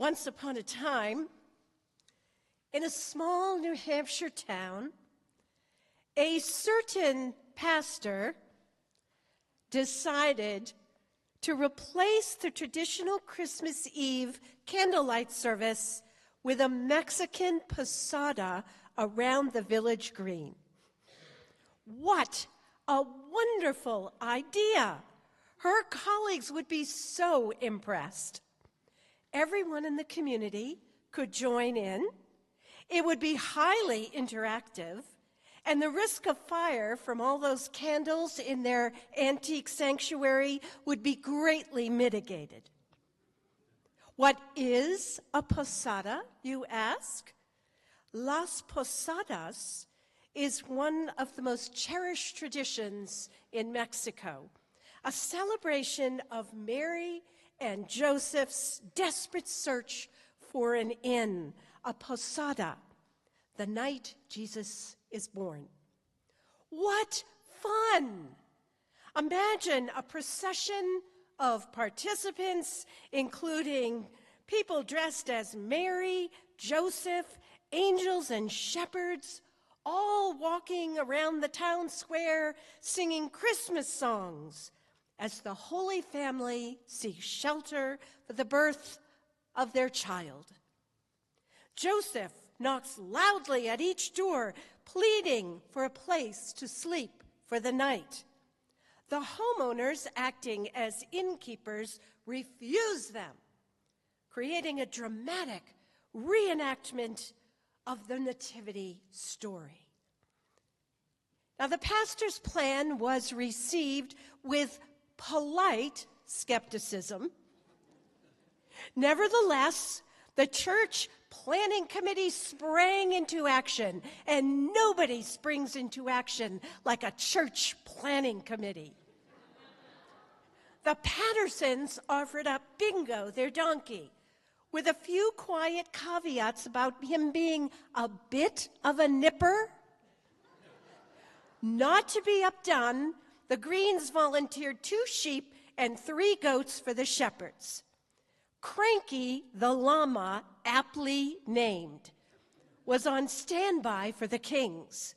Once upon a time, in a small New Hampshire town, a certain pastor decided to replace the traditional Christmas Eve candlelight service with a Mexican posada around the village green. What a wonderful idea! Her colleagues would be so impressed. Everyone in the community could join in. It would be highly interactive, and the risk of fire from all those candles in their antique sanctuary would be greatly mitigated. What is a posada, you ask? Las Posadas is one of the most cherished traditions in Mexico, a celebration of Mary and Joseph's desperate search for an inn, a posada, the night Jesus is born. What fun! Imagine a procession of participants, including people dressed as Mary, Joseph, angels and shepherds, all walking around the town square singing Christmas songs as the Holy Family seeks shelter for the birth of their child. Joseph knocks loudly at each door, pleading for a place to sleep for the night. The homeowners, acting as innkeepers, refuse them, creating a dramatic reenactment of the nativity story. Now, the pastor's plan was received with polite skepticism. Nevertheless, the church planning committee sprang into action, and nobody springs into action like a church planning committee. The Pattersons offered up Bingo, their donkey, with a few quiet caveats about him being a bit of a nipper. Not to be outdone, the Greens volunteered 2 sheep and 3 goats for the shepherds. Cranky, the llama, aptly named, was on standby for the kings.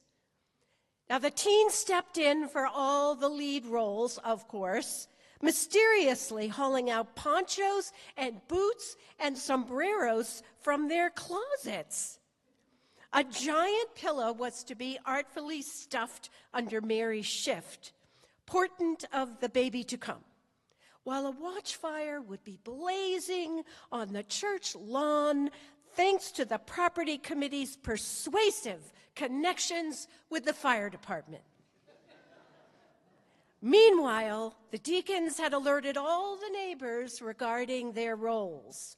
Now, the teens stepped in for all the lead roles, of course, mysteriously hauling out ponchos and boots and sombreros from their closets. A giant pillow was to be artfully stuffed under Mary's shift, portent of the baby to come, while a watchfire would be blazing on the church lawn, thanks to the property committee's persuasive connections with the fire department. Meanwhile, the deacons had alerted all the neighbors regarding their roles.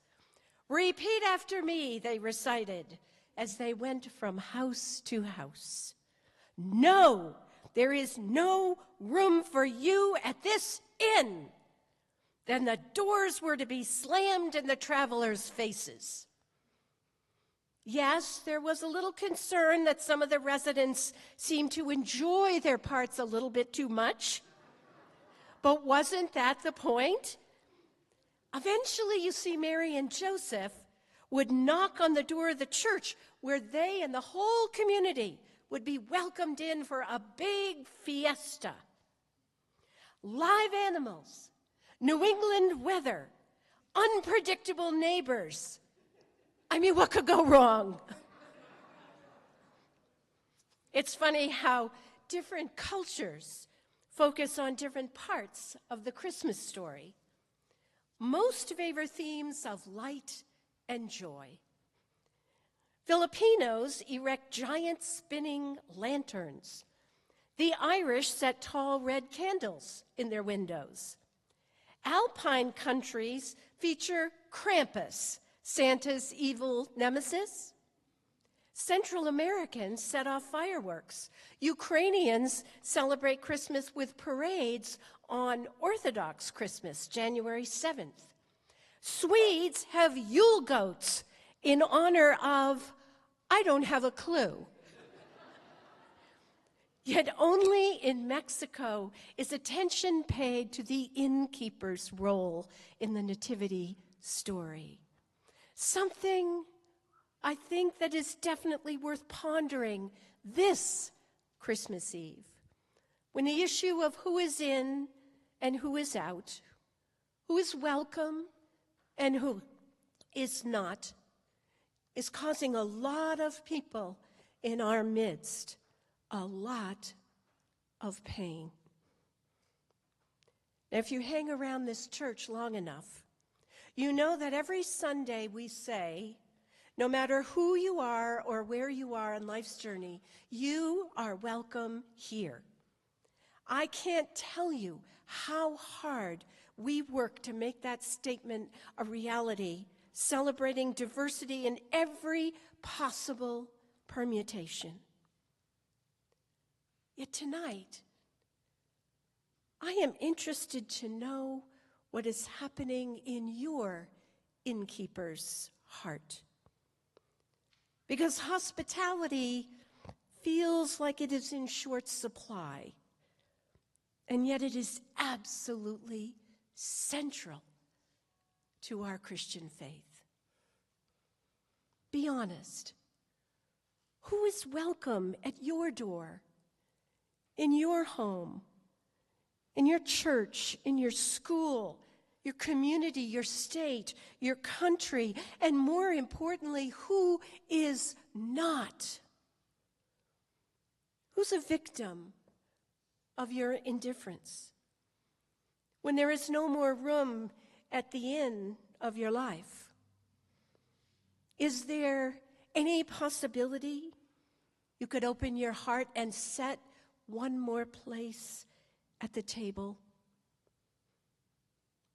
"Repeat after me," they recited as they went from house to house. "No, there is no room for you at this inn." Then the doors were to be slammed in the travelers' faces. Yes, there was a little concern that some of the residents seemed to enjoy their parts a little bit too much. But wasn't that the point? Eventually, you see, Mary and Joseph would knock on the door of the church, where they and the whole community would be welcomed in for a big fiesta. Live animals, New England weather, unpredictable neighbors. I mean, what could go wrong? It's funny how different cultures focus on different parts of the Christmas story. Most favor themes of light and joy. Filipinos erect giant spinning lanterns. The Irish set tall red candles in their windows. Alpine countries feature Krampus, Santa's evil nemesis. Central Americans set off fireworks. Ukrainians celebrate Christmas with parades on Orthodox Christmas, January 7th. Swedes have Yule goats in honor of, I don't have a clue. Yet only in Mexico is attention paid to the innkeeper's role in the nativity story. Something I think that is definitely worth pondering this Christmas Eve, when the issue of who is in and who is out, who is welcome and who is not, is causing a lot of people in our midst a lot of pain. Now, if you hang around this church long enough, you know that every Sunday we say, no matter who you are or where you are in life's journey, you are welcome here. I can't tell you how hard we work to make that statement a reality, celebrating diversity in every possible permutation. Yet tonight, I am interested to know what is happening in your innkeeper's heart. Because hospitality feels like it is in short supply, and yet it is absolutely central to our Christian faith. Be honest. Who is welcome at your door, in your home, in your church, in your school, your community, your state, your country, and more importantly, who is not? Who's a victim of your indifference? When there is no more room at the inn of your life, is there any possibility you could open your heart and set one more place at the table?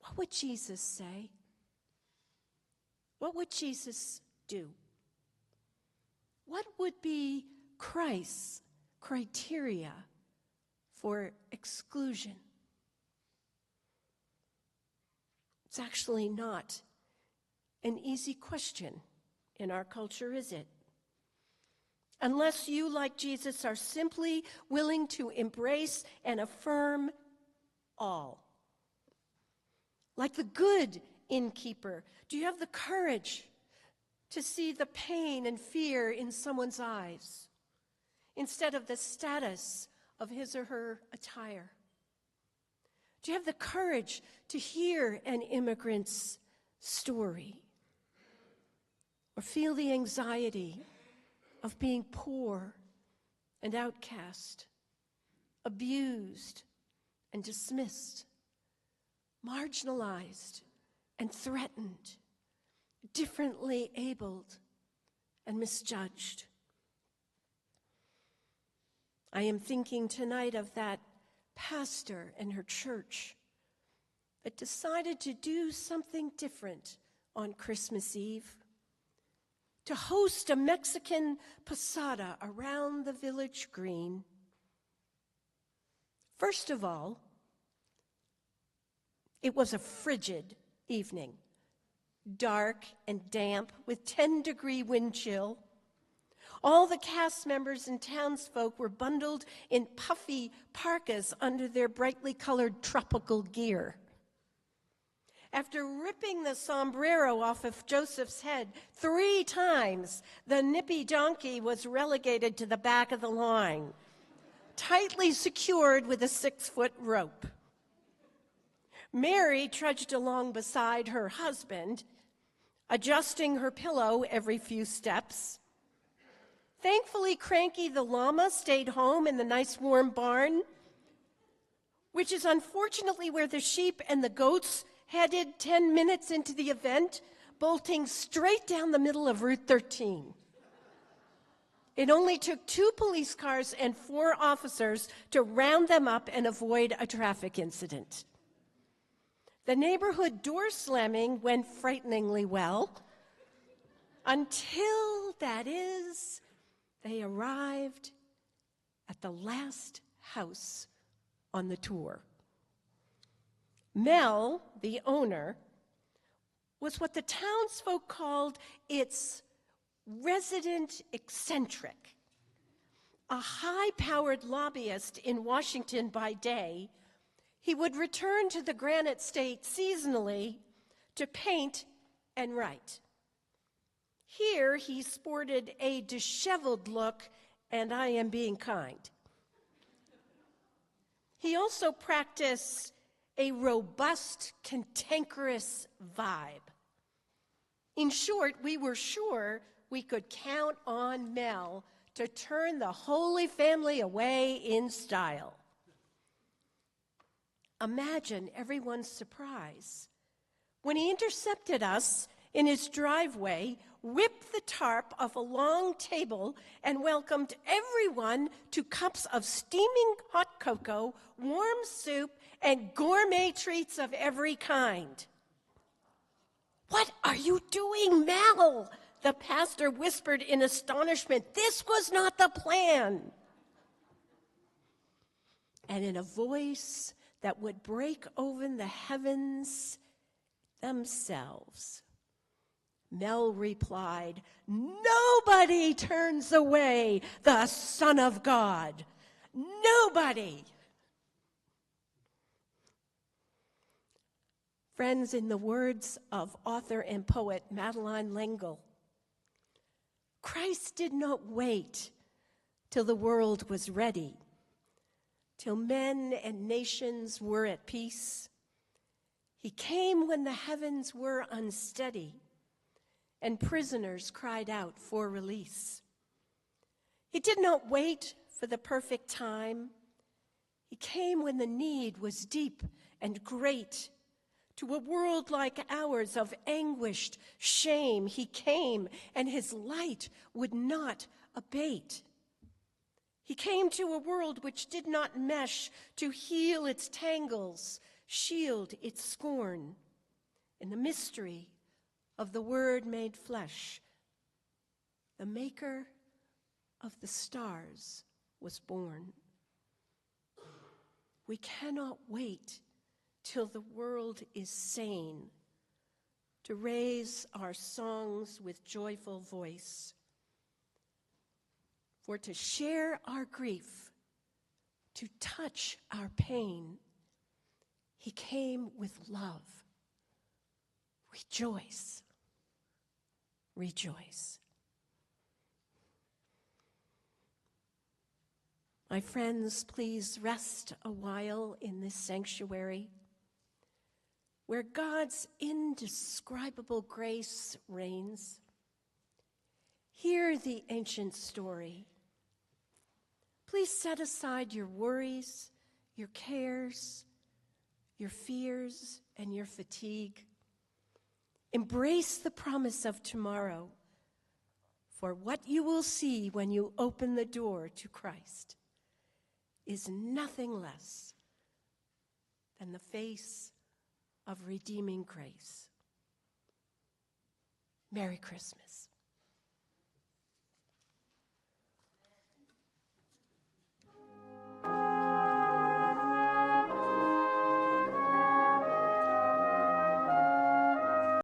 What would Jesus say? What would Jesus do? What would be Christ's criteria for exclusion? It's actually not an easy question in our culture, is it? Unless you, like Jesus, are simply willing to embrace and affirm all. Like the good innkeeper, do you have the courage to see the pain and fear in someone's eyes instead of the status of his or her attire? Do you have the courage to hear an immigrant's story or feel the anxiety of being poor and outcast, abused and dismissed, marginalized and threatened, differently abled and misjudged? I am thinking tonight of that pastor and her church that decided to do something different on Christmas Eve, to host a Mexican posada around the village green. First of all, it was a frigid evening, dark and damp with 10-degree wind chill. All the cast members and townsfolk were bundled in puffy parkas under their brightly colored tropical gear. After ripping the sombrero off of Joseph's head 3 times, the nippy donkey was relegated to the back of the line, tightly secured with a 6-foot rope. Mary trudged along beside her husband, adjusting her pillow every few steps. Thankfully, Cranky the llama stayed home in the nice warm barn, which is unfortunately where the sheep and the goats headed 10 minutes into the event, bolting straight down the middle of Route 13. It only took 2 police cars and 4 officers to round them up and avoid a traffic incident. The neighborhood door slamming went frighteningly well, until, that is, they arrived at the last house on the tour. Mel, the owner, was what the townsfolk called its resident eccentric, a high-powered lobbyist in Washington by day. He would return to the Granite State seasonally to paint and write. Here he sported a disheveled look, and I am being kind. He also practiced a robust, cantankerous vibe. In short, we were sure we could count on Mel to turn the Holy Family away in style. Imagine everyone's surprise when he intercepted us in his driveway, whipped the tarp off a long table, and welcomed everyone to cups of steaming hot cocoa, warm soup, and gourmet treats of every kind. "What are you doing, Mel?" the pastor whispered in astonishment. "This was not the plan." And in a voice that would break open the heavens themselves, Mel replied, "Nobody turns away the Son of God. Nobody." Friends, in the words of author and poet Madeleine L'Engle, Christ did not wait till the world was ready, till men and nations were at peace. He came when the heavens were unsteady and prisoners cried out for release. He did not wait for the perfect time. He came when the need was deep and great. To a world like ours of anguished shame, he came, and his light would not abate. He came to a world which did not mesh to heal its tangles, shield its scorn. In the mystery of the Word made flesh, the maker of the stars was born. We cannot wait till the world is sane to raise our songs with joyful voice. For to share our grief, to touch our pain, he came with love. Rejoice, rejoice. My friends, please rest a while in this sanctuary where God's indescribable grace reigns. Hear the ancient story. Please set aside your worries, your cares, your fears, and your fatigue. Embrace the promise of tomorrow, for what you will see when you open the door to Christ is nothing less than the face of redeeming grace. Merry Christmas.